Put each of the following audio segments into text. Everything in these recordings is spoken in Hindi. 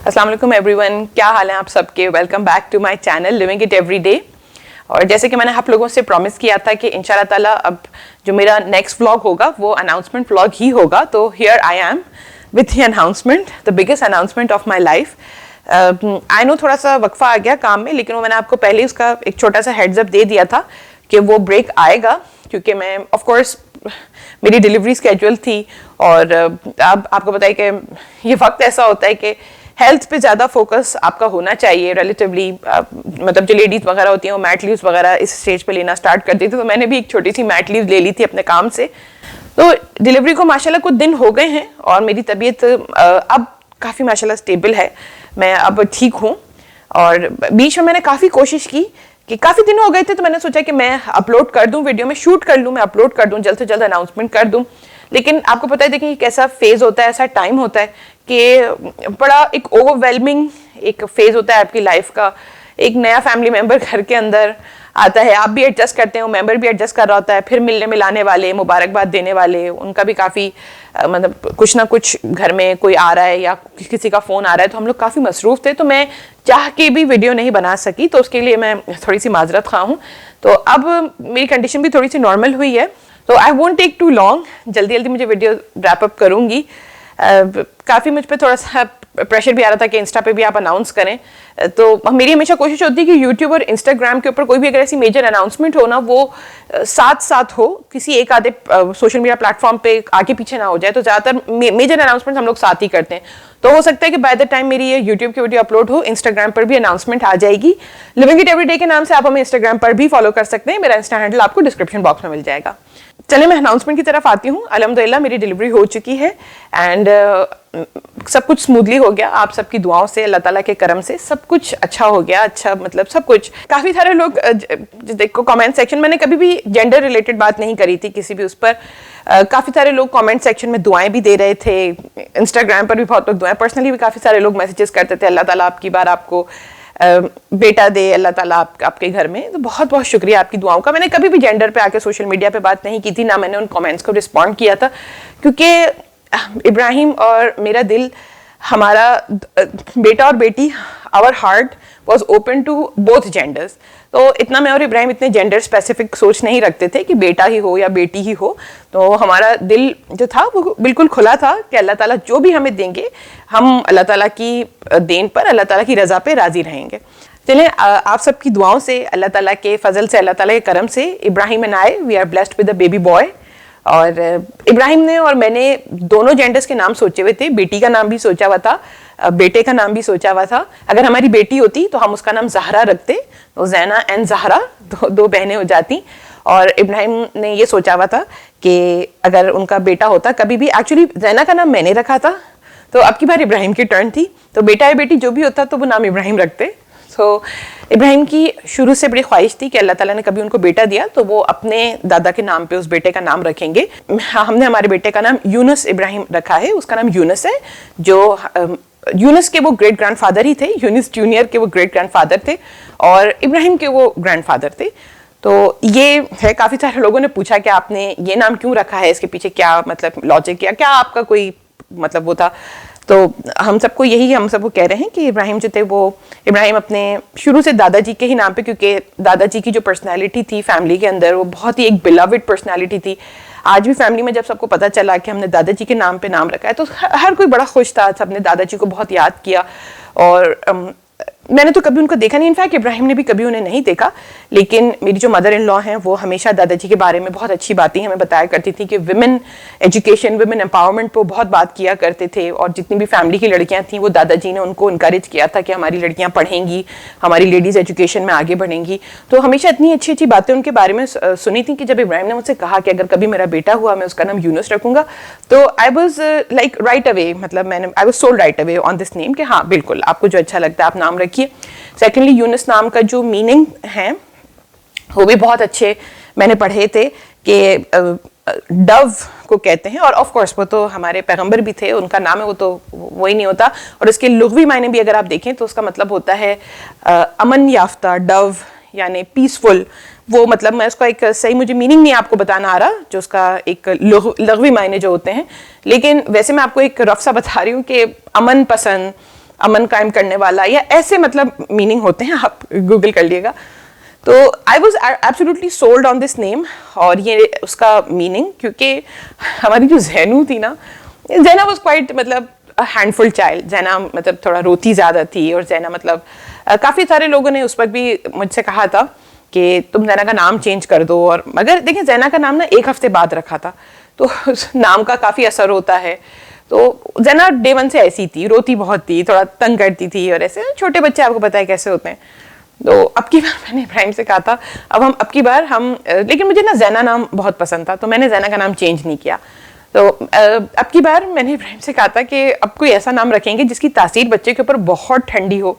अस्सलाम वालेकुम एवरीवन, क्या हाल है आप सबके। Welcome back to my channel living it every day. और जैसे कि मैंने आप लोगों से प्रॉमिस किया था कि इंशाल्लाह ताला अब जो मेरा नेक्स्ट व्लॉग होगा वो अनाउंसमेंट व्लॉग ही होगा, तो here I am with the announcement, the biggest announcement of my life. I know थोड़ा सा वक्फा आ गया काम में, लेकिन वो मैंने आपको पहले ही उसका एक छोटा सा हेड्स अप दे दिया था कि वो ब्रेक आएगा, क्योंकि मैं ऑफ कोर्स मेरी डिलीवरी स्केड्यूल थी। और अब आपको पता है कि ये वक्त ऐसा होता है कि हेल्थ पे ज़्यादा फोकस आपका होना चाहिए रिलेटिवली। मतलब जो लेडीज़ वगैरह होती हैं वो मैट लीव्स वगैरह इस स्टेज पे लेना स्टार्ट कर दी थी, तो मैंने भी एक छोटी सी मैट लीव ले ली थी अपने काम से। तो डिलीवरी को माशाल्लाह कुछ दिन हो गए हैं और मेरी तबीयत अब काफ़ी माशाल्लाह स्टेबल है, मैं अब ठीक हूँ। और बीच में मैंने काफ़ी कोशिश की कि काफ़ी दिन हो गए थे, तो मैंने सोचा कि मैं अपलोड कर दूं, वीडियो में शूट कर लूं, मैं अपलोड कर दूं, जल्द से जल्द अनाउंसमेंट कर दूं। लेकिन आपको पता है, देखिए कैसा फेज़ होता है, ऐसा टाइम होता है कि बड़ा एक ओवरवेलमिंग एक फेज़ होता है आपकी लाइफ का। एक नया फैमिली मेम्बर घर के अंदर आता है, आप भी एडजस्ट करते हो, मेंबर भी एडजस्ट कर रहा होता है, फिर मिलने मिलाने वाले, मुबारकबाद देने वाले, उनका भी काफ़ी मतलब कुछ ना कुछ घर में कोई आ रहा है या किसी का फ़ोन आ रहा है, तो हम लोग काफ़ी मसरूफ़ थे, तो मैं चाह के भी वीडियो नहीं बना सकी, तो उसके लिए मैं थोड़ी सी माजरत खा हूँ। तो अब मेरी कंडीशन भी थोड़ी सी नॉर्मल हुई है, तो I won't take too long, जल्दी जल्दी मुझे वीडियो रैप अप करूँगी। काफ़ी मुझ पर थोड़ा सा प्रेशर भी आ रहा था कि इंस्टा पे भी आप अनाउंस करें, तो मेरी हमेशा कोशिश होती है कि यूट्यूब और इंस्टाग्राम के ऊपर कोई भी अगर ऐसी मेजर अनाउंसमेंट हो ना, वो साथ साथ हो, किसी एक आधे सोशल मीडिया प्लेटफॉर्म पे आगे पीछे ना हो जाए। तो ज़्यादातर मेजर अनाउंसमेंट हम लोग साथ ही करते हैं, तो हो सकता है कि बाय द टाइम मेरी ये यूट्यूब की वीडियो अपलोड हो, इंस्टाग्राम पर भी अनाउंसमेंट आ जाएगी। लिविंग इट एवरी डे के नाम से आप हमें इंस्टाग्राम पर भी फॉलो कर सकते हैं, मेरा इंस्टा हैंडल आपको डिस्क्रिप्शन बॉक्स में मिल जाएगा। चलिए मैं अनाउंसमेंट की तरफ आती हूँ। अल्हम्दुलिल्लाह मेरी डिलीवरी हो चुकी है एंड सब कुछ स्मूथली हो गया, आप सबकी दुआओं से, अल्लाह ताला के करम से सब कुछ अच्छा हो गया। अच्छा मतलब सब कुछ। काफ़ी सारे लोग देखो कमेंट सेक्शन, मैंने कभी भी जेंडर रिलेटेड बात नहीं करी थी किसी भी उस पर। काफ़ी सारे लोग कमेंट सेक्शन में दुआएं भी दे रहे थे, इंस्टाग्राम पर भी बहुत लोग दुआएं, पर्सनली भी काफ़ी सारे लोग मैसेजेस करते थे, अल्लाह ताला आपकी बार आपको बेटा दे, अल्लाह ताला आपके घर में। तो बहुत बहुत शुक्रिया आपकी दुआओं का। मैंने कभी भी जेंडर पे आके सोशल मीडिया पे बात नहीं की थी, ना मैंने उन कमेंट्स को रिस्पॉन्ड किया था, क्योंकि इब्राहिम और मेरा दिल, हमारा बेटा और बेटी, our heart was open to both genders. तो इतना मैं और इब्राहिम इतने जेंडर स्पेसिफिक सोच नहीं रखते थे कि बेटा ही हो या बेटी ही हो। तो हमारा दिल जो था वो बिल्कुल खुला था कि अल्लाह ताला जो भी हमें देंगे, हम अल्लाह ताला की देन पर, अल्लाह ताला की रज़ा पे राज़ी रहेंगे। चलें, आप सबकी दुआओं से, अल्लाह ताला के फजल से, अल्लाह ताला के करम से Ibrahim and I we are blessed with a baby boy. और इब्राहिम ने और मैंने दोनों जेंडर्स के नाम सोचे हुए थे, बेटी का नाम भी सोचा हुआ था, बेटे का नाम भी सोचा हुआ था। अगर हमारी बेटी होती तो हम उसका नाम ज़हरा रखते, तो ज़ैना एंड ज़हरा दो बहनें हो जाती। और इब्राहिम ने ये सोचा हुआ था कि अगर उनका बेटा होता कभी भी, एक्चुअली ज़ैना का नाम मैंने रखा था, तो अब की बार इब्राहिम की टर्न थी, तो बेटा या बेटी जो भी होता तो वो नाम इब्राहिम रखते। तो इब्राहिम की शुरू से बड़ी ख्वाहिश थी कि अल्लाह ताला ने कभी उनको बेटा दिया तो वो अपने दादा के नाम पे उस बेटे का नाम रखेंगे। हमने हमारे बेटे का नाम यूनुस इब्राहिम रखा है, उसका नाम यूनुस है, जो यूनुस के वो ग्रेट ग्रैंडफादर ही थे, यूनुस जूनियर के वो ग्रेट ग्रैंडफादर थे और इब्राहिम के वो ग्रैंडफादर थे। तो ये है, काफ़ी सारे लोगों ने पूछा कि आपने ये नाम क्यों रखा है, इसके पीछे क्या मतलब लॉजिक या क्या आपका कोई मतलब वो था। तो हम सबको यही, हम सबको कह रहे हैं कि इब्राहिम जो थे वो, इब्राहिम अपने शुरू से दादाजी के ही नाम पे, क्योंकि दादाजी की जो पर्सनालिटी थी फैमिली के अंदर वो बहुत ही एक बिलवड पर्सनालिटी थी। आज भी फैमिली में जब सबको पता चला कि हमने दादाजी के नाम पे नाम रखा है तो हर कोई बड़ा खुश था, सबने दादाजी को बहुत याद किया। और मैंने तो कभी उनको देखा नहीं, इनफैक्ट इब्राहिम ने भी कभी उन्हें नहीं देखा, लेकिन मेरी जो मदर इन लॉ हैं वो हमेशा दादाजी के बारे में बहुत अच्छी बातें हमें बताया करती थी कि विमेन एजुकेशन, विमेन एम्पावरमेंट पर बहुत बात किया करते थे। और जितनी भी फैमिली की लड़कियां थीं वो दादाजी ने उनको इनकरेज किया था कि हमारी लड़कियां पढ़ेंगी, हमारी लेडीज़ एजुकेशन में आगे बढ़ेंगी। तो हमेशा इतनी अच्छी अच्छी बातें उनके बारे में सुनी थी कि जब इब्राहिम ने मुझसे कहा कि अगर कभी मेरा बेटा हुआ मैं उसका नाम यूनुस रखूंगा, तो I was like right away, मतलब मैंने I was sold right away on this name कि हाँ बिल्कुल आपको जो अच्छा लगता है आप नाम रखिए। सेकेंडली यूनुस नाम का जो मीनिंग है वो भी बहुत अच्छे मैंने पढ़े थे कि डव को कहते हैं, और ऑफ कोर्स वो तो हमारे पैगंबर भी थे, उनका नाम है, वो तो वही नहीं होता। और इसके लुग़वी मायने भी अगर आप देखें तो उसका मतलब होता है अमन याफ्ता, डव यानी पीसफुल। वो मतलब मैं उसका एक सही मुझे मीनिंग नहीं आपको बताना आ रहा, जो उसका एक लुग़वी मायने जो होते हैं, लेकिन वैसे मैं आपको एक रफ सा बता रही हूँ कि अमन पसंद, अमन कायम करने वाला, या ऐसे मतलब मीनिंग होते हैं, आप गूगल कर लिएगा। तो I was absolutely sold on this name, और ये उसका मीनिंग, क्योंकि हमारी जो जैनू थी ना, जैना वॉज क्वाइट मतलब हैंडफुल चाइल्ड। जैना मतलब थोड़ा रोती ज़्यादा थी, और जैना मतलब काफ़ी सारे लोगों ने उस वक्त भी मुझसे कहा था कि तुम जैना का नाम चेंज कर दो। और मगर देखिए जैना का नाम ना 1 हफ्ते बाद रखा था, तो उस नाम का काफ़ी असर होता है। तो जैना डे 1 से ऐसी थी, रोती बहुत थी, थोड़ा तंग करती थी, और ऐसे छोटे बच्चे आपको पता है कैसे होते हैं। तो अब की बार मैंने इब्राहिम से कहा था अब की बार हम लेकिन मुझे ना जैना नाम बहुत पसंद था, तो मैंने जैना का नाम चेंज नहीं किया। तो अब की बार मैंने इब्राहिम से कहा था कि अब कोई ऐसा नाम रखेंगे जिसकी तासीर बच्चे के ऊपर बहुत ठंडी हो।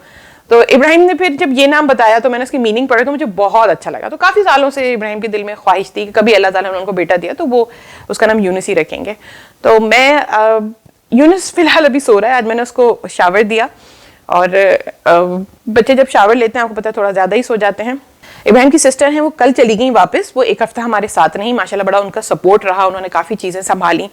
तो इब्राहिम ने फिर जब ये नाम बताया तो मैंने उसकी मीनिंग पढ़ा, तो मुझे बहुत अच्छा लगा। तो काफ़ी सालों से इब्राहिम के दिल में ख्वाहिश थी कि कभी अल्लाह ताला ने उनको बेटा दिया तो वो उसका नाम यूनुस ही रखेंगे। तो मैं यूनुस फिलहाल अभी सो रहा है, आज मैंने उसको शावर दिया, और बच्चे जब शावर लेते हैं आपको पता है थोड़ा ज़्यादा ही सो जाते हैं। इब्राहिम की सिस्टर हैं, वो कल चली गई वापस, वो 1 हफ्ता हमारे साथ नहीं, माशाल्लाह बड़ा उनका सपोर्ट रहा, उन्होंने काफ़ी चीज़ें संभाली।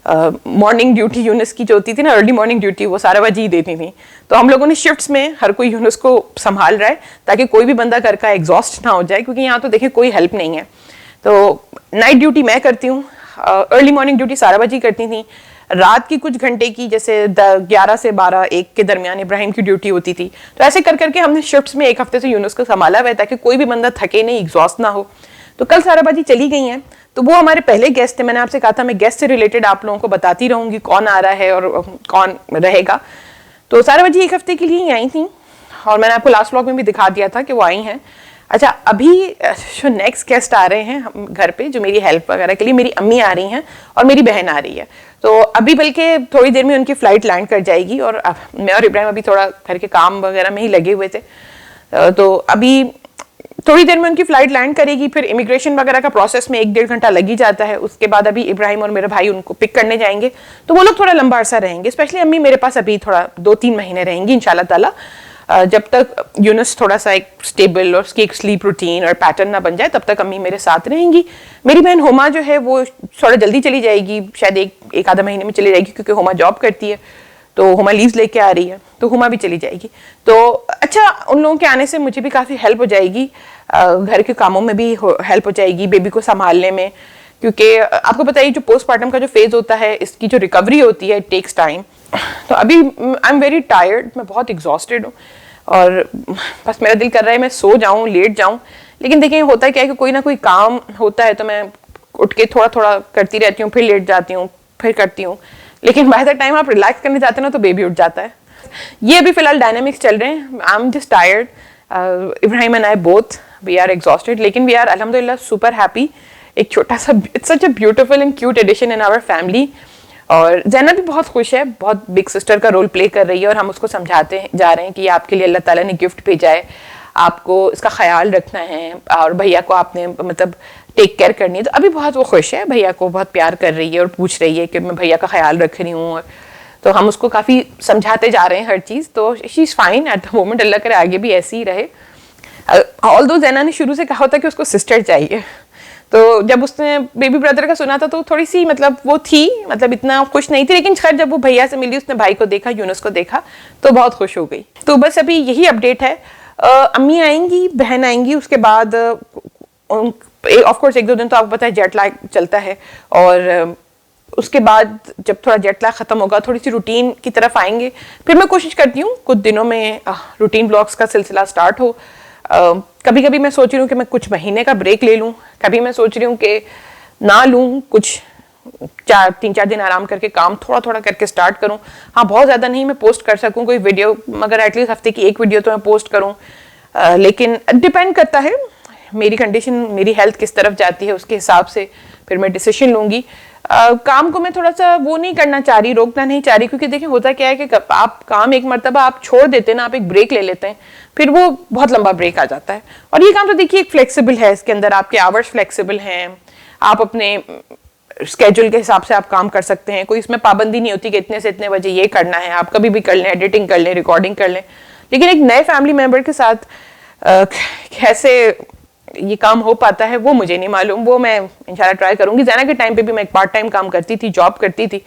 मॉर्निंग ड्यूटी यूनुस की जो होती थी ना, अर्ली मॉर्निंग ड्यूटी, वो सारा वजी देती थी। तो हम लोगों ने शिफ्ट्स में हर कोई यूनुस को संभाल रहा है, ताकि कोई भी बंदा घर का एग्जॉस्ट ना हो जाए, क्योंकि यहाँ तो देखिए कोई हेल्प नहीं है। तो नाइट ड्यूटी मैं करती हूँ, अर्ली मॉर्निंग ड्यूटी सारा वजी करती थी, रात की कुछ घंटे की जैसे 11 से 12 1 के दरमियान इब्राहिम की ड्यूटी होती थी। तो ऐसे कर करके हमने शिफ्ट्स में 1 हफ्ते से यूनुस को संभाला हुआ है, ताकि कोई भी बंदा थके नहीं, एग्जॉस्ट ना हो। तो कल सारा बाजी चली गई हैं, तो वो हमारे पहले गेस्ट थे। मैंने आपसे कहा था मैं गेस्ट से रिलेटेड आप लोगों को बताती रहूंगी कौन आ रहा है और कौन रहेगा। तो सारा बाजी 1 हफ्ते के लिए ही आई थी, और मैंने आपको लास्ट व्लॉग में भी दिखा दिया था कि वो आई हैं। अच्छा, अभी जो नेक्स्ट गेस्ट आ रहे हैं हम घर पे, जो मेरी हेल्प वगैरह के लिए, मेरी अम्मी आ रही हैं और मेरी बहन आ रही है। तो अभी बल्कि थोड़ी देर में उनकी फ़्लाइट लैंड कर जाएगी, और मैं और इब्राहिम अभी थोड़ा घर के काम वगैरह में ही लगे हुए थे। तो अभी थोड़ी देर में उनकी फ़्लाइट लैंड करेगी, फिर इमिग्रेशन वगैरह का प्रोसेस में 1-1.5 घंटा लग ही जाता है। उसके बाद अभी इब्राहिम और मेरे भाई उनको पिक करने जाएंगे, तो वो लोग थोड़ा लंबा अरसा रहेंगे। स्पेशली अम्मी मेरे पास अभी थोड़ा 2-3 महीने रहेंगी इंशाल्लाह ताला, जब तक यूनुस थोड़ा सा एक स्टेबल और उसकी एक स्लीप रूटीन और पैटर्न ना बन जाए, तब तक अम्मी मेरे साथ रहेंगी। मेरी बहन हुमा जो है वो थोड़ा जल्दी चली जाएगी, शायद एक आधा महीने में चली जाएगी, क्योंकि हुमा जॉब करती है, तो हुमा लीव्स लेके आ रही है, तो हुमा भी चली जाएगी। तो अच्छा, उन लोगों के आने से मुझे भी काफ़ी हेल्प हो जाएगी, घर के कामों में भी हेल्प हो जाएगी, बेबी को संभालने में, क्योंकि आपको पता है जो पोस्टमार्टम का जो फेज होता है, इसकी जो रिकवरी होती है, इट टेक्स टाइम। तो अभी आई एम वेरी टायर्ड, मैं बहुत एग्जॉस्टेड हूँ, और बस मेरा दिल कर रहा है मैं सो जाऊँ, लेट जाऊँ। लेकिन देखिए होता क्या है कि कोई ना कोई काम होता है, तो मैं उठ के थोड़ा थोड़ा करती रहती हूँ, फिर लेट जाती हूँ, फिर करती हूँ। लेकिन बाय द टाइम आप रिलैक्स करने जाते हैं ना, तो बेबी उठ जाता है। ये अभी फिलहाल डायनामिक्स चल रहे हैं। I am just tired, Ibrahim and I both we are exhausted, लेकिन वी आर अल्हम्दुलिल्लाह सुपर हैप्पी। एक छोटा सा, it's such a beautiful and cute addition in our family. और जैना भी बहुत खुश है, बहुत बिग सिस्टर का रोल प्ले कर रही है, और हम उसको समझाते जा रहे हैं कि आपके लिए अल्लाह ताला ने गिफ्ट भेजा है, आपको इसका ख्याल रखना है, और भैया को आपने मतलब टेक केयर करनी है। तो अभी बहुत वो खुश है, भैया को बहुत प्यार कर रही है और पूछ रही है कि मैं भैया का ख्याल रख रही हूँ, तो हम उसको काफ़ी समझाते जा रहे हैं हर चीज़। तो she is fine at the moment, अल्लाह करे आगे भी ऐसे ही रहे। ऑल्दो जैना ने शुरू से कहा होता कि उसको सिस्टर चाहिए, तो जब उसने बेबी ब्रदर का सुना था तो थोड़ी सी मतलब वो थी, मतलब इतना खुश नहीं थी, लेकिन खैर जब वो भैया से मिली, उसने भाई को देखा, यूनुस को देखा, तो बहुत खुश हो गई। तो बस अभी यही अपडेट है। अम्मी आएंगी, बहन आएंगी, उसके बाद ऑफ कोर्स 1-2 दिन तो आपको पता है जेट लैग चलता है, और उसके बाद जब थोड़ा जेट लैग खत्म होगा, थोड़ी सी रूटीन की तरफ आएंगे। फिर मैं कोशिश करती हूँ कुछ दिनों में रूटीन ब्लॉग्स का सिलसिला स्टार्ट हो। कभी कभी मैं सोच रही हूँ कि मैं कुछ महीने का ब्रेक ले लूँ, कभी मैं सोच रही हूँ कि ना लूँ, कुछ 3-4 दिन आराम करके काम थोड़ा थोड़ा करके स्टार्ट करूँ। हाँ, बहुत ज़्यादा नहीं मैं पोस्ट कर सकूँ कोई वीडियो, मगर एटलीस्ट हफ्ते की 1 वीडियो तो मैं पोस्ट करूँ। लेकिन डिपेंड करता है मेरी कंडीशन, मेरी हेल्थ किस तरफ जाती है, उसके हिसाब से फिर मैं डिसीजन लूँगी। काम को मैं थोड़ा सा वो नहीं करना चाह रही, रोकना नहीं चाह रही, क्योंकि देखिए होता क्या है कि आप काम एक मरतबा आप छोड़ देते हैं ना, आप एक ब्रेक ले लेते हैं, फिर वो बहुत लंबा ब्रेक आ जाता है। और ये काम तो देखिए एक फ्लेक्सिबल है, इसके अंदर आपके आवर्स फ्लेक्सिबल हैं, आप अपने स्केड्यूल के हिसाब से आप काम कर सकते हैं, कोई इसमें पाबंदी नहीं होती कि इतने से इतने बजे ये करना है, आप कभी भी कर लें, एडिटिंग कर लें, रिकॉर्डिंग कर लें। लेकिन एक नए फैमिली मेम्बर के साथ कैसे ये काम हो पाता है वो मुझे नहीं मालूम, वो मैं इंशाल्लाह ट्राई करूंगी। ज़ैना के टाइम पे भी मैं एक पार्ट टाइम काम करती थी, जॉब करती थी,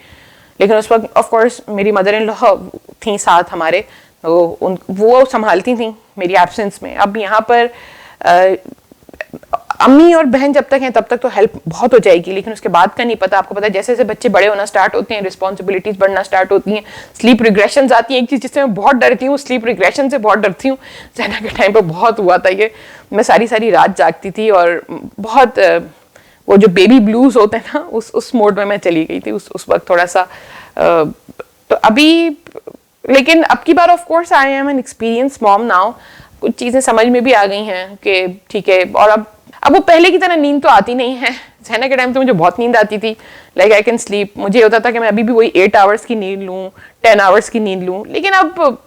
लेकिन उस वक्त ऑफ कोर्स मेरी मदर इन लॉ थी साथ हमारे, तो वो संभालती थी मेरी एब्सेंस में। अब यहाँ पर अम्मी और बहन जब तक हैं तब तक तो हेल्प बहुत हो जाएगी, लेकिन उसके बाद का नहीं पता। आपको पता है जैसे जैसे बच्चे बड़े होना स्टार्ट होते हैं, रिस्पॉन्सिबिलिटीज बढ़ना स्टार्ट होती हैं, स्लीप रिग्रेशन आती है। एक चीज़ जिससे मैं बहुत डरती हूँ, स्लीप रिग्रेशन से बहुत डरती हूँ। ज़ैना के टाइम पर बहुत हुआ था ये, मैं सारी सारी रात जागती थी और बहुत वो जो बेबी ब्लूज होते हैं ना, उस मोड में मैं चली गई थी उस वक्त थोड़ा सा। तो अभी लेकिन अब की बार of course I am an experience mom now, कुछ चीज़ें समझ में भी आ गई हैं कि ठीक है। और अब वो पहले की तरह नींद तो आती नहीं है। ज़ैना के टाइम तो मुझे बहुत नींद आती थी, लाइक आई कैन स्लीप, मुझे होता था कि मैं अभी भी वही 8 आवर्स की नींद लूँ, 10 आवर्स की नींद लूँ। लेकिन अब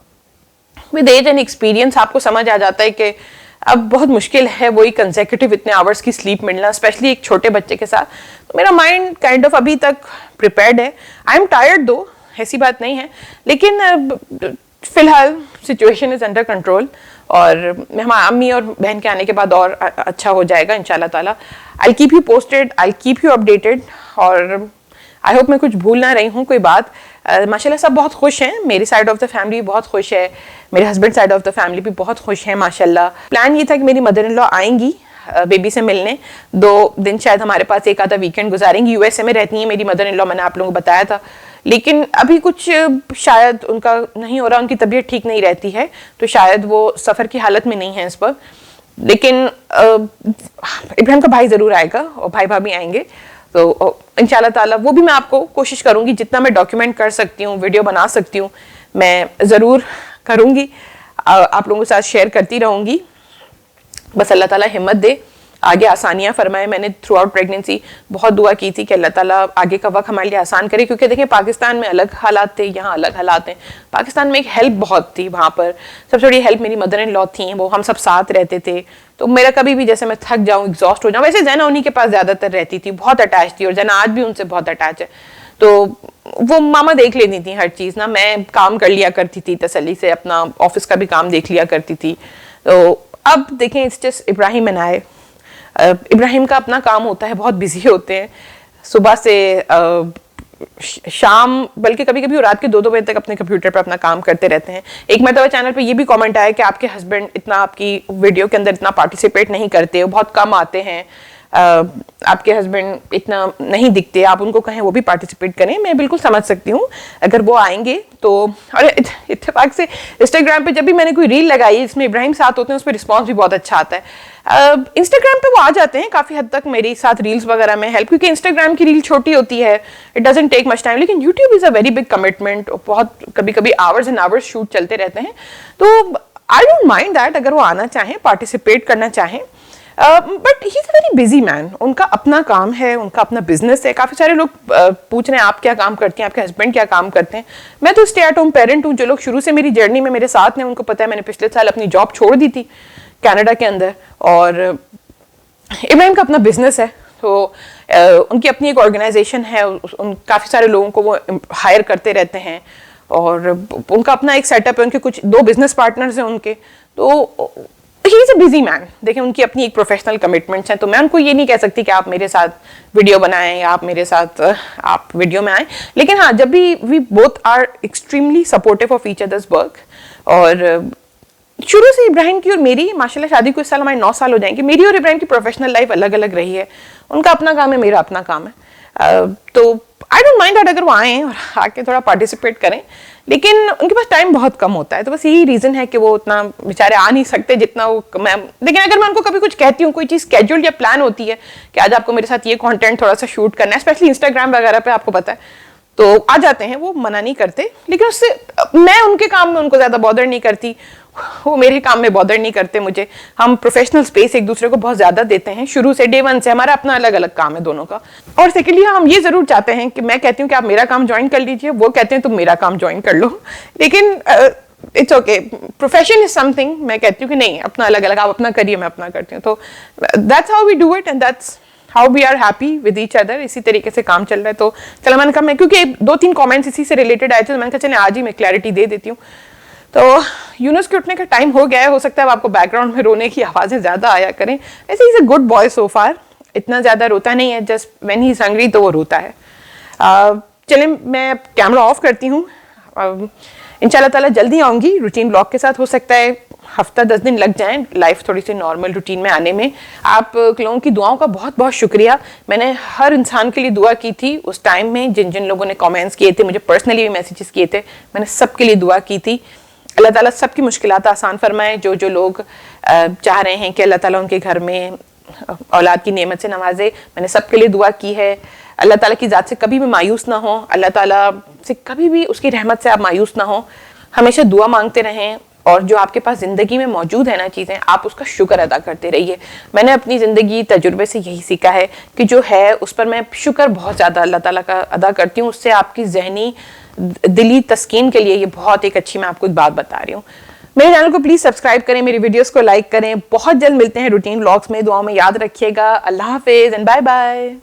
विद एज एंड एक्सपीरियंस आपको समझ आ जाता है कि अब बहुत मुश्किल है वही कंसेक्यूटिव इतने आवर्स की स्लीप मिलना, स्पेशली एक छोटे बच्चे के साथ। तो मेरा माइंड काइंड ऑफ अभी तक प्रिपेयर्ड है। आई एम टायर्ड दो, ऐसी बात नहीं है, लेकिन फिलहाल सिचुएशन इज अंडर कंट्रोल और हमारी अम्मी और बहन के आने के बाद और अच्छा हो जाएगा इंशाल्लाह ताला। I keep you posted, I keep you updated और आई होप मैं कुछ भूल ना रही हूँ कोई बात। माशाल्लाह सब बहुत खुश हैं, मेरी साइड ऑफ द फैमिली भी बहुत खुश है, मेरे husband side of the family भी बहुत खुश हैं माशाल्लाह। प्लान ये था कि मेरी मदर इन लॉ आएंगी बेबी से मिलने, 2 दिन शायद हमारे पास एक आधा वीकेंड गुजारेंगी। यूएसए में रहती हैं मेरी मदर इन लॉ, मैंने आप लोगों को बताया था, लेकिन अभी कुछ शायद उनका नहीं हो रहा, उनकी तबीयत ठीक नहीं रहती है, तो शायद वो सफ़र की हालत में नहीं है इस पर। लेकिन इब्राहिम का भाई ज़रूर आएगा और भाई भाभी आएंगे, तो इंशाल्लाह ताला वो भी मैं आपको कोशिश करूँगी जितना मैं डॉक्यूमेंट कर सकती हूँ, वीडियो बना सकती हूँ, मैं ज़रूर करूँगी, आप लोगों के साथ शेयर करती रहूँगी। बस अल्लाह ताला हिम्मत दे, आगे आसानियाँ फरमाए। मैंने थ्रू आउट प्रेगनेंसी बहुत दुआ की थी कि अल्लाह ताला आगे का वक्त हमारे लिए आसान करे, क्योंकि देखें पाकिस्तान में अलग हालात थे, यहाँ अलग हालात हैं। पाकिस्तान में एक हेल्प बहुत थी, वहाँ पर सबसे बड़ी हेल्प मेरी मदर इन लॉ थी, वो हम सब साथ रहते थे। तो मेरा कभी भी जैसे मैं थक जाऊँ, एग्जॉस्ट हो जाऊँ, वैसे ज़ैना उन्हीं के पास ज़्यादातर रहती थी, बहुत अटैच थी और ज़ैना आज भी उनसे बहुत अटैच है। तो वो मामा देख लेती थी हर चीज़ ना, मैं काम कर लिया करती थी तसल्ली से, अपना ऑफिस का भी काम देख लिया करती थी। तो अब देखें इट्स जस्ट इब्राहिम एंड आई। इब्राहिम का अपना काम होता है, बहुत बिजी होते हैं सुबह से शाम, बल्कि कभी कभी वो रात के 2-2 बजे तक अपने कंप्यूटर पर अपना काम करते रहते हैं। एक मतलब चैनल पे ये भी कमेंट आया कि आपके हस्बैंड इतना आपकी वीडियो के अंदर इतना पार्टिसिपेट नहीं करते, वो बहुत कम आते हैं, आपके हस्बैंड इतना नहीं दिखते, आप उनको कहें वो भी पार्टिसिपेट करें। मैं बिल्कुल समझ सकती हूँ अगर वो आएंगे तो। और इत्तेफाक से इंस्टाग्राम पे जब भी मैंने कोई रील लगाई इसमें इब्राहिम साथ होते हैं, उस पर रिस्पॉन्स भी बहुत अच्छा आता है। इंस्टाग्राम पे वो आ जाते हैं काफ़ी हद तक मेरे साथ रील्स वगैरह में हेल्प, क्योंकि इंस्टाग्राम की रील छोटी होती है, it doesn't take much time. लेकिन YouTube is a very big commitment, बहुत कभी कभी आवर्स एंड आवर्स शूट चलते रहते हैं। तो आई डोंट माइंड दैट अगर वो आना चाहें, पार्टिसिपेट करना चाहें, but he is a very busy man, उनका अपना काम है, उनका अपना बिजनेस है। काफ़ी सारे लोग पूछ रहे हैं आप क्या काम करती हैं, आपके हस्बैंड क्या काम करते हैं। मैं तो स्टे एट होम पेरेंट हूँ। जो लोग शुरू से मेरी जर्नी में मेरे साथ हैं उनको पता है मैंने पिछले साल अपनी जॉब छोड़ दी थी कनाडा के अंदर, और इब्राहिम का अपना बिजनेस है, तो उनकी अपनी एक ऑर्गेनाइजेशन है, काफ़ी सारे लोगों को वो हायर करते रहते हैं और उनका अपना एक सेटअप है, उनके कुछ 2 बिजनेस पार्टनर्स हैं उनके। तो ही इज़ अ बिजी मैन, देखें उनकी अपनी एक प्रोफेशनल कमिटमेंट्स हैं, तो मैं उनको ये नहीं कह सकती कि आप मेरे साथ वीडियो बनाएं या आप मेरे साथ आप वीडियो में आएँ। लेकिन हाँ, जब भी we both are extremely supportive of each other's work. और शुरू से इब्राहिम की और मेरी माशाल्लाह शादी को इस साल हमारे 9 साल हो जाएंगे, मेरी और इब्राहिम की प्रोफेशनल लाइफ अलग अलग रही है। उनका अपना काम है, मेरा अपना काम है। तो आई डोंट माइंड दैट अगर वो आएँ और आके थोड़ा पार्टिसिपेट करें, लेकिन उनके पास टाइम बहुत कम होता है। तो बस यही रीज़न है कि वो उतना बेचारे आ नहीं सकते जितना वो मैं। लेकिन अगर मैं उनको कभी कुछ कहती हूँ, कोई चीज़ स्केड्यूल या प्लान होती है कि आज आपको मेरे साथ ये कंटेंट थोड़ा सा शूट करना है, स्पेशली इंस्टाग्राम वगैरह पे, आपको पता है, तो आ जाते हैं, वो मना नहीं करते। लेकिन उससे मैं उनके काम में उनको ज़्यादा बॉदर नहीं करती, वो मेरे काम में बॉदर नहीं करते मुझे। हम प्रोफेशनल स्पेस एक दूसरे को बहुत ज़्यादा देते हैं शुरू से, डे 1 से। हमारा अपना अलग अलग काम है दोनों का। और सेकेंडली हम ये ज़रूर चाहते हैं कि मैं कहती हूँ कि आप मेरा काम ज्वाइन कर लीजिए, वो कहते हैं तुम मेरा काम ज्वाइन कर लो। लेकिन it's okay, profession is something, मैं कहती हूँ कि नहीं, अपना अलग अलग, आप अपना करिए, मैं अपना करती हूँ। तो that's how we do it and that's how we are happy with each other. इसी तरीके से काम चल रहा है। तो चलो मैंने कहा, मैं क्योंकि 2-3 कमेंट्स इसी से रिलेटेड आए थे, तो मैंने कहा चले आज ही मैं क्लैरिटी दे देती हूँ। तो यूनुस के उठने का टाइम हो गया है, हो सकता है आपको बैकग्राउंड में रोने की आवाज़ें ज़्यादा आया करें। ऐसे ही is a good boy so far, इतना ज़्यादा रोता नहीं है, just when he is hungry तो वो रोता है। चलें मैं कैमरा ऑफ करती हूँ। इंशाल्लाह ताला जल्दी आऊँगी रूटीन ब्लॉग के साथ। हो सकता है हफ्ता 10 दिन लग जाएं लाइफ थोड़ी सी नॉर्मल रूटीन में आने में। आप लोगों की दुआओं का बहुत बहुत शुक्रिया। मैंने हर इंसान के लिए दुआ की थी उस टाइम में, जिन जिन लोगों ने कमेंट्स किए थे, मुझे पर्सनली भी मैसेजेस किए थे, मैंने सबके लिए दुआ की थी। अल्लाह ताला सबकी मुश्किलात आसान फरमाए। जो जो लोग चाह रहे हैं कि अल्लाह ताला उनके घर में औलाद की नेमत से नवाजे, मैंने सबके लिए दुआ की है। अल्लाह ताला की ज़ात से कभी भी मायूस ना हो, अल्लाह ताला से कभी भी उसकी रहमत से आप मायूस ना हो। हमेशा दुआ मांगते रहें और जो आपके पास ज़िंदगी में मौजूद है ना चीज़ें, आप उसका शुक्र अदा करते रहिए। मैंने अपनी ज़िंदगी तजुर्बे से यही सीखा है कि जो है उस पर मैं शुक्र बहुत ज़्यादा अल्लाह ताला का अदा करती हूँ। उससे आपकी जहनी दिली तस्कीन के लिए ये बहुत एक अच्छी मैं आपको एक बात बता रही हूँ। मेरे चैनल को प्लीज़ सब्सक्राइब करें, मेरी वीडियोस को लाइक करें। बहुत जल्द मिलते हैं रूटीन व्लॉग्स में। दुआओं में याद रखिएगा। अल्लाह हाफिज़ एंड बाय बाय।